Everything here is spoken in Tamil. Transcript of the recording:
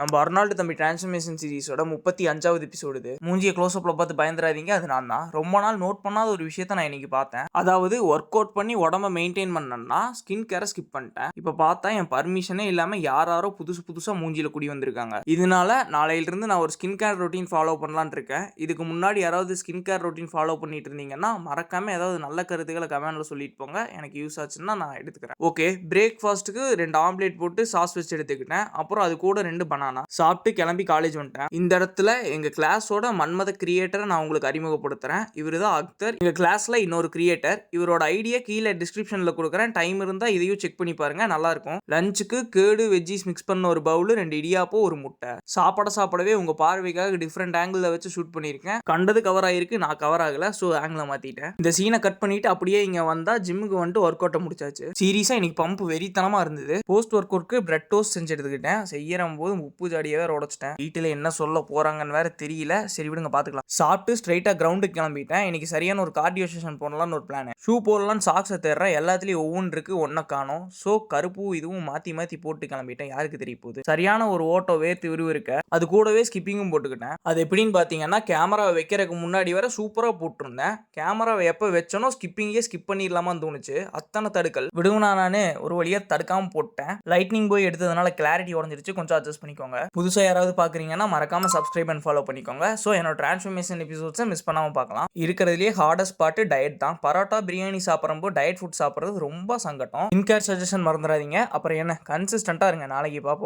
நம்ம அர்னால்டு தம்பி டிரான்ஸ்ஃபர்மேஷன் சீரிஸோட 35வது எபிசோடு இது. மூஞ்சியை க்ளோஸ்அப்ல பார்த்து பயந்துராதீங்க, அது நான் தான். ரொம்ப நாள் நோட் பண்ணாத ஒரு விஷயத்த நான் இன்னைக்கு பார்த்தேன். அதாவது ஒர்க் அவுட் பண்ணி உடம்ப மெயின்டைன் பண்ணேன்னா ஸ்கின் கேரை ஸ்கிப் பண்ணிட்டேன். இப்போ பார்த்தா என் பர்மிஷனே இல்லாம யாரோ புதுசா மூஞ்சில குடி வந்திருக்காங்க. இதனால நாளையிலிருந்து நான் ஒரு ஸ்கின் கேர் ரொட்டீன் ஃபாலோ பண்ணலான்னு இருக்கேன். இதுக்கு முன்னாடி யாராவது ஸ்கின் கேர் ரொட்டீன் ஃபாலோ பண்ணிட்டு இருந்தீங்கன்னா மறக்காம ஏதாவது நல்ல கருத்துக்களை கமெண்ட்ல சொல்லிட்டு போங்க. எனக்கு யூஸ் ஆச்சுன்னா நான் எடுத்துக்கிறேன். ஓகே, பிரேக்ஃபாஸ்ட்டுக்கு 2 ஆம்லேட் போட்டு சாஸ் வச்சு எடுத்துக்கிட்டேன். அப்புறம் அது கூட 2 பனானா சாப்பிட்டு கிளம்பி காலேஜ் வந்துட்டேன். இந்த இடத்துல எங்க கிளாஸோட மன்மத கிரியேட்டரை நான் உங்களுக்கு அறிமுகப்படுத்துறேன். இவர் தான் அக்தர். எங்க கிளாஸ்ல இன்னொரு கிரியேட்டர். இவரோட ஐடியா கீழே டிஸ்கிரிப்ஷன்ல கொடுக்குறேன். டைம் இருந்தா இதையும் செக் பண்ணி பாருங்க, நல்லா இருக்கும். லஞ்சுக்கு கேடு வெஜ்ஜீஸ் மிக்ஸ் பண்ண ஒரு பவுல், 2 இடியாப்போ, ஒரு முட்டை. சாப்பிடவே உங்க பார்வைக்காக டிஃப்ரெண்ட் ஆங்கிள் வச்சு ஷூட் பண்ணியிருக்கேன். கண்டது கவர் ஆயிருக்கு, நான் கவர் ஆகல, ஸோ ஆங்கிளை மாத்திட்டேன். இந்த சீனை கட் பண்ணிட்டு அப்படியே இங்க வந்தா ஜிம்முக்கு வந்துட்டு ஒர்க் அவுட்டை முடிச்சாச்சு. சீரியஸா இன்னைக்கு பம்ப் வெறித்தனமா இருந்தது. போஸ்ட் ஒர்க் அவுட்க்கு பிரெட் டோஸ்ட் செஞ்சு எடுத்துக்கிட்டேன். செய்யற போது உப்பு ஜாடியை வேற உடைச்சிட்டேன். வீட்டில் என்ன சொல்ல போறாங்கன்னு வேற தெரியல. சரி விடுங்க, பாத்துக்கலாம். சாப்பிட்டு ஸ்ட்ரைட்டா கிரவுண்டுக்கு கிளம்பிட்டேன். இன்னைக்கு சரியான ஒரு கார்டியோ செஷன் போடலாம்னு ஒரு பிளான். ஷூ போடலான்னு சாக்ஸை தேடுறேன், எல்லாத்துலயும் ஒவ்வொன்று இருக்கு, ஒன்ன காணோம். ஸோ கருப்பு இதுவும் மாத்தி போட்டு கிளம்பிட்டேன். யாருக்கு தெரிய போகுது. சரியான ஒரு ஓட்டோ வேர்த்து விறுவிறுக்க அது கூடவே ஸ்கிப்பிங்கும் போட்டுக்கிட்டேன். அது எப்படின்னு பாத்தீங்கன்னா, கேமராவை வைக்கிறதுக்கு முன்னாடி வர சூப்பரா போட்டிருந்தேன். கேமராவை எப்ப வச்சனோ ஸ்கிப்பிங்கே ஸ்கிப் பண்ணிடலாமான்னு தோணுச்சு. அத்தனை தடுக்கல் விடுவனா, நானே ஒரு வழியா தடுக்காம போட்டேன். லைட்னிங் போய் எடுத்ததுனால கிளாரிட்டி உடஞ்சிருச்சு, கொஞ்சம் அட்ஜஸ்ட் பண்ணிக்கோங்க. புதுசாக யாராவது பார்க்குறீங்கன்னா மறக்காம சப்ஸ்கிரைப் அண்ட் ஃபாலோ பண்ணிக்கோங்க. ஸோ என்னோட டிரான்ஸ்ஃபர்மேஷன் எபிசோட்ஸை மிஸ் பண்ணாமல் பார்க்கலாம். இருக்கிறதுலேயே ஹார்டஸ்ட் பார்ட்டு டயட் தான். பரோட்டா பிரியாணி சாப்பிட்றப்போ டயட் ஃபுட் சாப்பிட்றது ரொம்ப சங்கடம். இன்கேர் சஜஷன் மறந்துடாதீங்க. அப்புறம் என்ன, கன்சிஸ்டண்ட்டாக இருங்க. நாளைக்கு பார்ப்போம்.